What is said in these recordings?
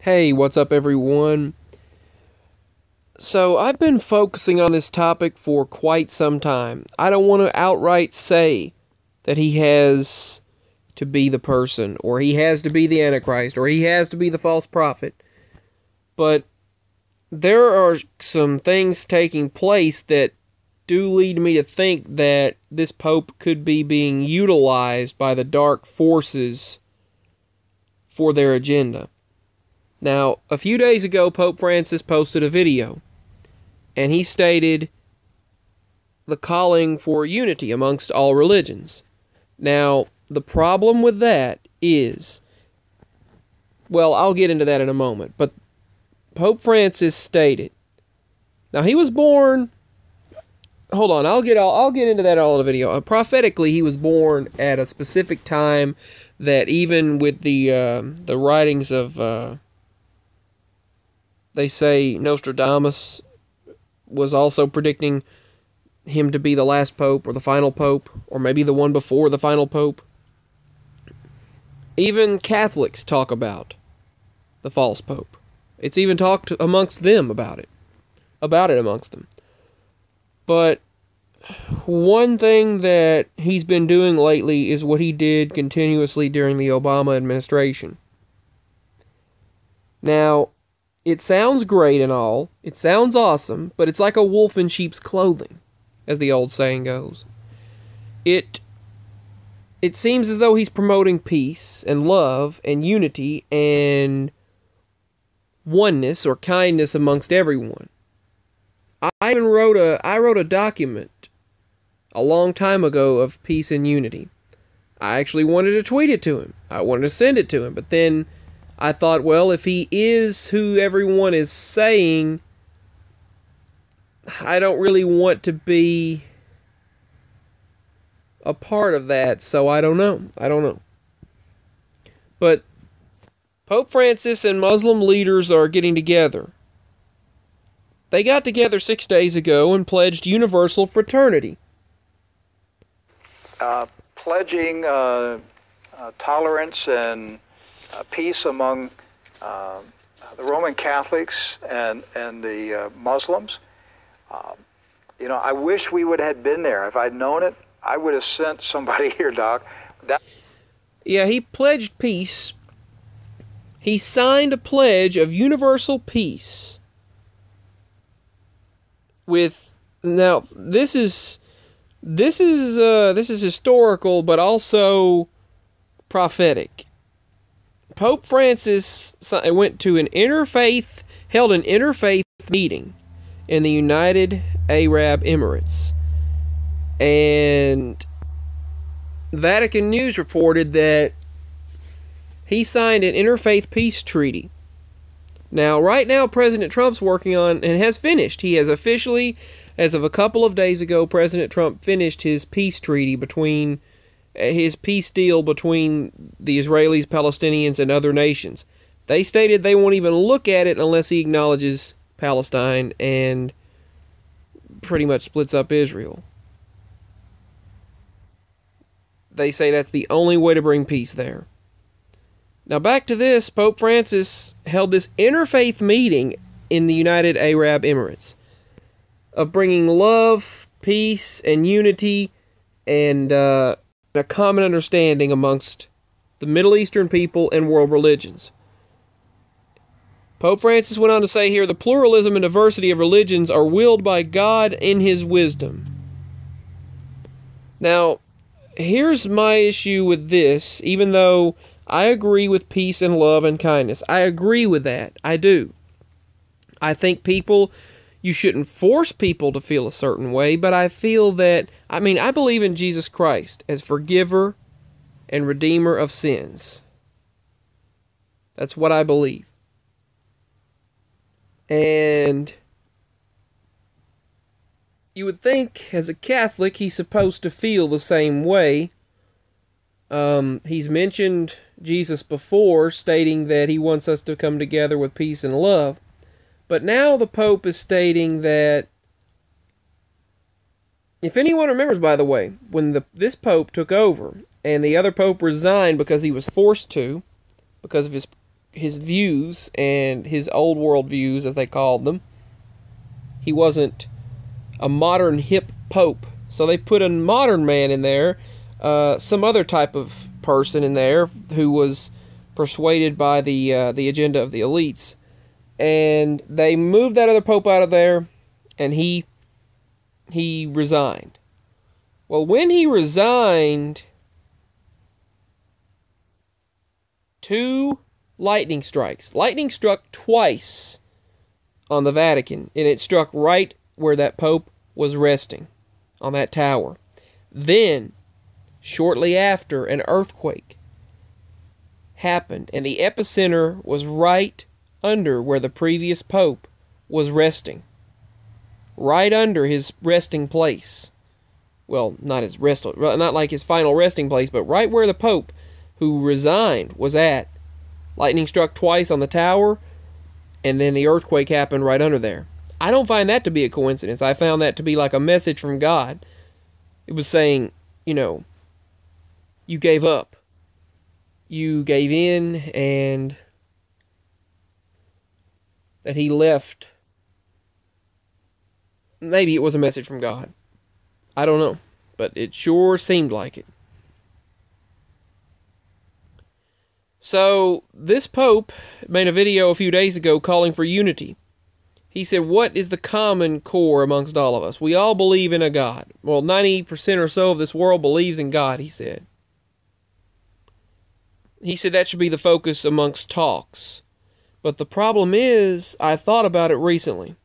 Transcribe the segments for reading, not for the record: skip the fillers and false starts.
Hey, what's up everyone? So, I've been focusing on this topic for quite some time. I don't want to outright say that he has to be the person, or he has to be the Antichrist, or he has to be the false prophet. But there are some things taking place that do lead me to think that this Pope could be being utilized by the dark forces for their agenda. Now, a few days ago, Pope Francis posted a video, and he stated the calling for unity amongst all religions. Now, the problem with that is, well, I'll get into that in a moment, but Pope Francis stated, now he was born, hold on, I'll get into that all in the video. Prophetically, he was born at a specific time that even with the writings of, they say Nostradamus was also predicting him to be the last pope or the final pope, or maybe the one before the final pope. Even Catholics talk about the false pope. It's even talked amongst them about it amongst them. But one thing that he's been doing lately is what he did continuously during the Obama administration. Now, it sounds great and all, it sounds awesome, but it's like a wolf in sheep's clothing, as the old saying goes. It seems as though he's promoting peace and love and unity and oneness or kindness amongst everyone. I wrote a document a long time ago of peace and unity. I actually wanted to tweet it to him. I wanted to send it to him, but then I thought, well, if he is who everyone is saying, I don't really want to be a part of that, so I don't know. But Pope Francis and Muslim leaders are getting together. They got together 6 days ago and pledged universal fraternity. Pledging tolerance and peace among the Roman Catholics and the Muslims. You know, I wish we would have been there. If I'd known it, I would have sent somebody here, Doc. Yeah, he pledged peace. He signed a pledge of universal peace. Now this is historical, but also prophetic. Pope Francis went to held an interfaith meeting in the United Arab Emirates, and Vatican News reported that he signed an interfaith peace treaty. Now, right now, President Trump's working on, and has finished, he has officially, as of a couple of days ago, President Trump finished his peace treaty his peace deal between the Israelis, Palestinians, and other nations. They stated they won't even look at it unless he acknowledges Palestine and pretty much splits up Israel. They say that's the only way to bring peace there. Now back to this, Pope Francis held this interfaith meeting in the United Arab Emirates of bringing love, peace, and unity, and a common understanding amongst the Middle Eastern people and world religions. Pope Francis went on to say here, the pluralism and diversity of religions are willed by God in His wisdom. Now, here's my issue with this, even though I agree with peace and love and kindness. I agree with that. I do. I think you shouldn't force people to feel a certain way, but I feel that, I believe in Jesus Christ as forgiver and redeemer of sins. That's what I believe. And you would think, as a Catholic, he's supposed to feel the same way. He's mentioned Jesus before, stating that he wants us to come together with peace and love. But now the Pope is stating that, if anyone remembers, by the way, when this Pope took over and the other Pope resigned because he was forced to, because of his his views and his old world views, as they called them. He wasn't a modern hip pope. So they put a modern man in there, some other type of person in there who was persuaded by the agenda of the elites. And they moved that other pope out of there, and he resigned. Well, when he resigned, 2 lightning strikes. Lightning struck twice on the Vatican, and it struck right where that pope was resting, on that tower. Then, shortly after, an earthquake happened, and the epicenter was right under where the previous pope was resting. Right under his resting place. Well, not like his final resting place, but right where the pope who resigned was at. Lightning struck twice on the tower, and then the earthquake happened right under there. I don't find that to be a coincidence. I found that to be like a message from God. It was saying, you gave up. You gave in, and that he left. Maybe it was a message from God. I don't know, but it sure seemed like it. So, this Pope made a video a few days ago calling for unity. He said, what is the common core amongst all of us? We all believe in a God. Well, 90% or so of this world believes in God, he said. He said that should be the focus amongst talks. But the problem is, I thought about it recently.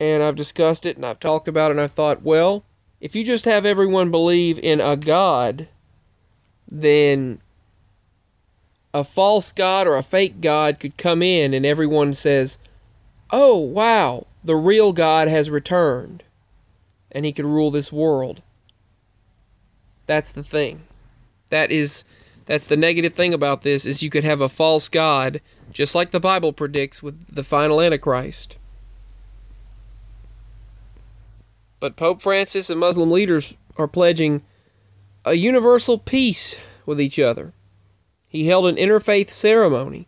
And I've discussed it, and I've talked about it, and I've thought, well, if you just have everyone believe in a God, then a false God or a fake God could come in and everyone says, oh, wow, the real God has returned, and he could rule this world. That's the thing. That's the negative thing about this, is you could have a false God, just like the Bible predicts with the final Antichrist. But Pope Francis and Muslim leaders are pledging a universal peace with each other. He held an interfaith ceremony.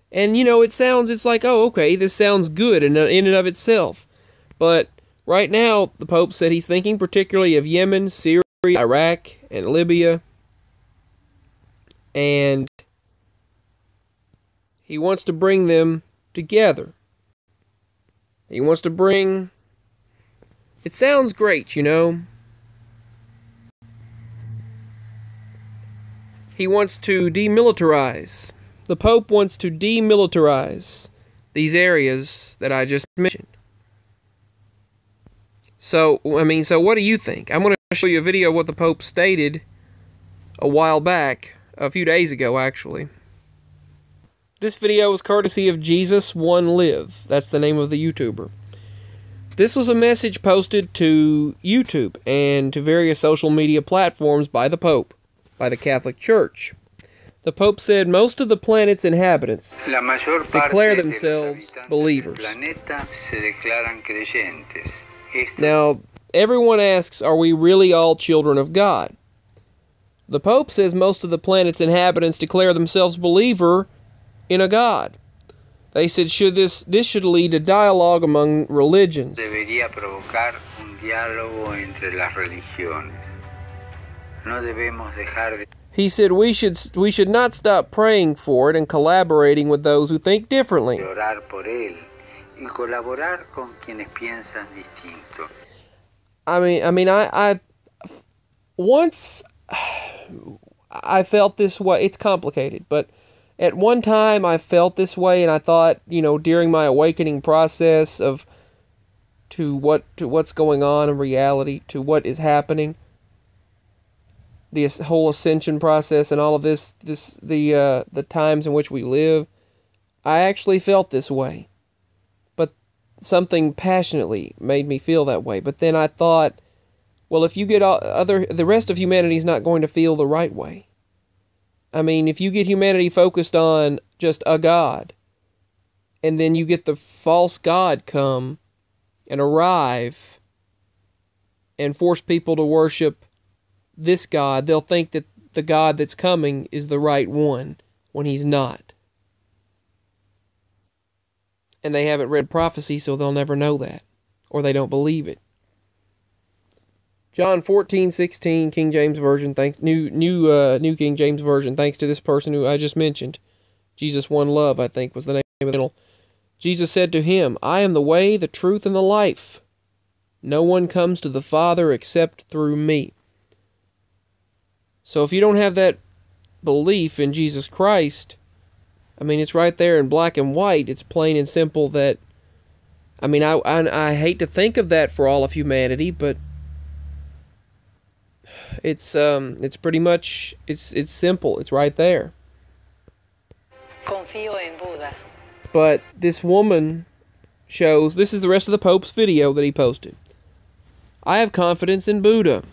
And, it's like, oh, okay, this sounds good in and of itself. But right now, the Pope said he's thinking particularly of Yemen, Syria, Iraq, and Libya. And he wants to bring them together. He wants to bring... It sounds great, He wants to demilitarize. The Pope wants to demilitarize these areas that I just mentioned. So what do you think? I'm going to show you a video of what the Pope stated a while back, a few days ago, actually. This video was courtesy of Jesus One Live. That's the name of the YouTuber. This was a message posted to YouTube and to various social media platforms by the Pope, by the Catholic Church. The Pope said most of the planet's inhabitants declare themselves believers. Now, everyone asks, are we really all children of God? The Pope says most of the planet's inhabitants declare themselves believer in a God. They said this should lead to dialogue among religions. Debería provocar un diálogo entre las religiones. No debemos dejar de... He said we should not stop praying for it and collaborating with those who think differently. Orar por él y colaborar con quienes piensan distinto. I once I felt this way. It's complicated, but at one time I felt this way, and I thought, during my awakening process to what's going on in reality, to what is happening, the whole ascension process and all of the times in which we live, I actually felt this way. But something passionately made me feel that way. But then I thought, well, if you get the rest of humanity is not going to feel the right way. If you get humanity focused on just a God, and then you get the false God come and arrive and force people to worship this God, they'll think that the God that's coming is the right one when he's not. And they haven't read prophecy, so they'll never know that. Or they don't believe it. John 14:16, King James Version, New King James Version, thanks to this person who I just mentioned. Jesus One Love, I think, was the name of the channel. Jesus said to him, I am the way, the truth, and the life. No one comes to the Father except through me. So if you don't have that belief in Jesus Christ, I mean, it's right there in black and white. It's plain and simple that, I mean, I hate to think of that for all of humanity, but it's pretty much, it's simple. It's right there. Confío en Buda. But this woman shows, this is the rest of the Pope's video that he posted. I have confidence in Buddha.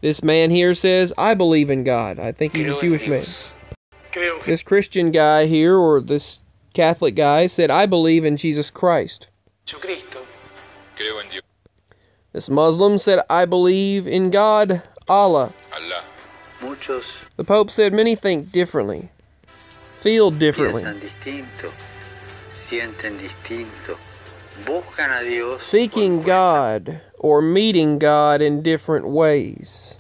This man here says, I believe in God. I think he's a Jewish man. This Christian guy here, or this Catholic guy, said, I believe in Jesus Christ. This Muslim said, I believe in God, Allah. The Pope said many think differently, feel differently, seeking God or meeting God in different ways.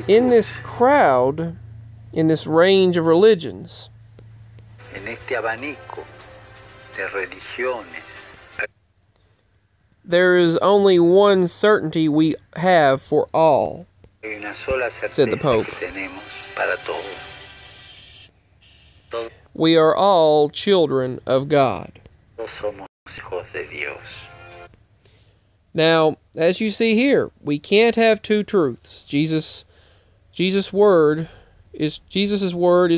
In this crowd, in this range of religions, there is only one certainty we have for all, said the Pope. We are all children of God. Now, as you see here, we can't have two truths. Jesus' word is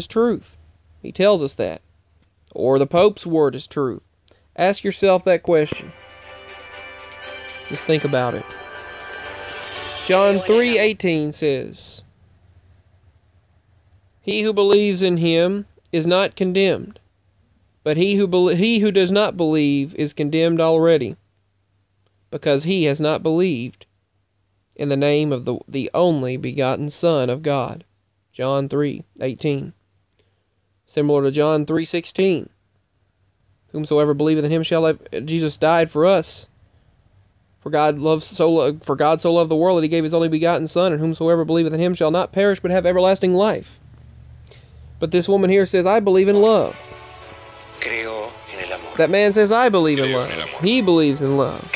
truth. He tells us that. Or the Pope's word is truth. Ask yourself that question. Just think about it. John 3:18 says, He who believes in him is not condemned, but he who does not believe is condemned already, because he has not believed in the name of the only begotten Son of God. John 3:18. Similar to John 3:16. Whomsoever believeth in him shall live. Jesus died for us. For God so loved the world that he gave his only begotten Son, and whomsoever believeth in him shall not perish but have everlasting life. But this woman here says, I believe in love. That man says, I believe in love. He believes in love.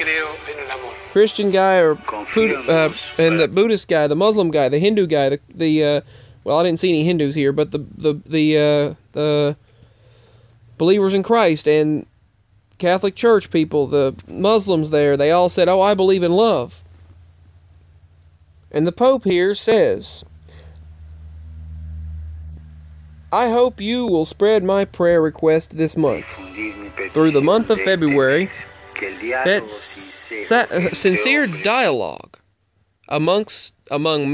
Christian guy, or and the Buddhist guy, the Muslim guy, the Hindu guy, well, I didn't see any Hindus here, but the believers in Christ and Catholic Church people, the Muslims there, they all said, oh, I believe in love. And the Pope here says, I hope you will spread my prayer request this month. Through the month of February, that sincere dialogue among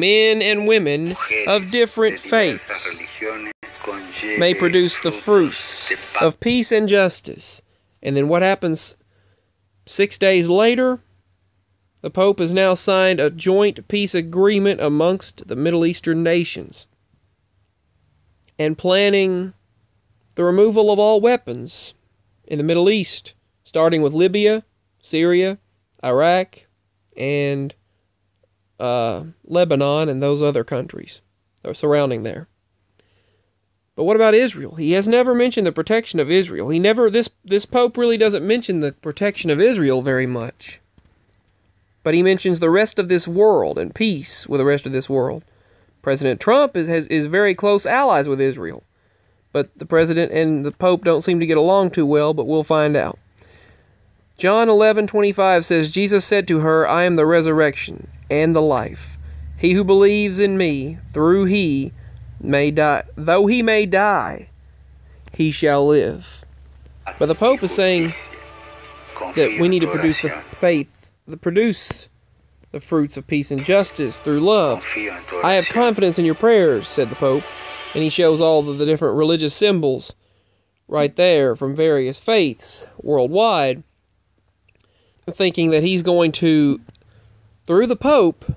men and women of different faiths may produce the fruits of peace and justice. And then what happens 6 days later? The Pope has now signed a joint peace agreement amongst the Middle Eastern nations and planning the removal of all weapons in the Middle East, starting with Libya, Syria, Iraq, and Lebanon and those other countries that are surrounding there. But what about Israel? He has never mentioned the protection of Israel. This Pope really doesn't mention the protection of Israel very much. But he mentions the rest of this world and peace with the rest of this world. President Trump is very close allies with Israel. But the President and the Pope don't seem to get along too well, but we'll find out. John 11:25 says, Jesus said to her, I am the resurrection and the life. He who believes in me, though he may die, he shall live. But the Pope is saying that we need to produce the faith, produce the fruits of peace and justice through love. I have confidence in your prayers, said the Pope. And he shows all the different religious symbols right there from various faiths worldwide, thinking that he's going to, through the Pope,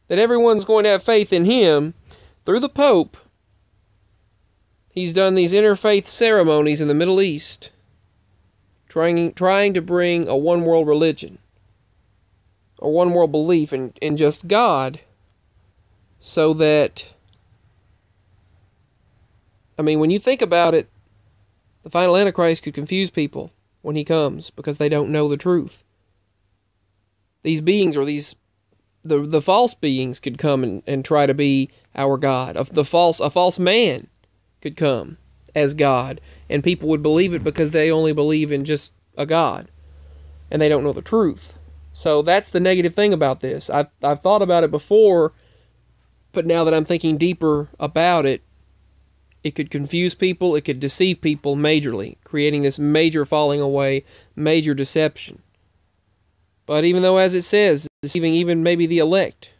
that everyone's going to have faith in him. Through the Pope, He's done these interfaith ceremonies in the Middle East, trying to bring a one-world religion, a one-world belief in just God, so that, I mean, when you think about it, the final Antichrist could confuse people when he comes because they don't know the truth. These beings, or the false beings, could come and try to be our God. A false man could come as God, and people would believe it because they only believe in just a God, and they don't know the truth. So that's the negative thing about this. I've thought about it before, but now that I'm thinking deeper about it, it could confuse people, it could deceive people majorly, creating this major falling away, major deception. But even though, as it says, deceiving even maybe the elect,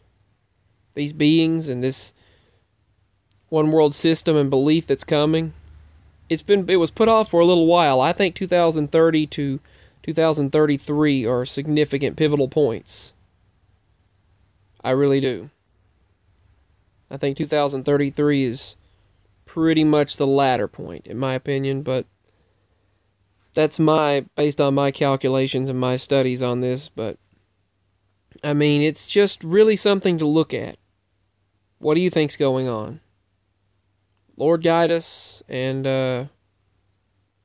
these beings and this one world system and belief that's coming, it was put off for a little while. I think 2030 to 2033 are significant pivotal points. I really do. I think 2033 is pretty much the latter point, in my opinion, but that's based on my calculations and my studies on this. But I mean, it's just really something to look at. What do you think's going on? Lord guide us, and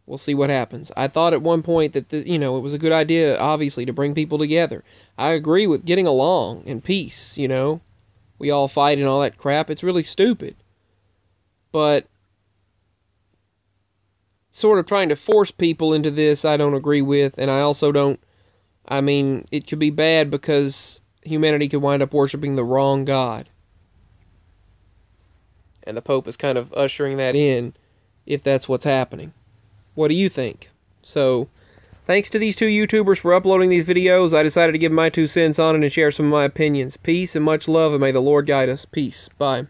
we'll see what happens. I thought at one point that it was a good idea, obviously, to bring people together. I agree with getting along and peace. We all fight and all that crap. It's really stupid. But sort of trying to force people into this, I don't agree with, and I also don't. I mean, it could be bad because humanity could wind up worshiping the wrong God. And the Pope is kind of ushering that in, if that's what's happening. What do you think? So, thanks to these two YouTubers for uploading these videos. I decided to give my 2 cents on it and share some of my opinions. Peace and much love, and may the Lord guide us. Peace. Bye.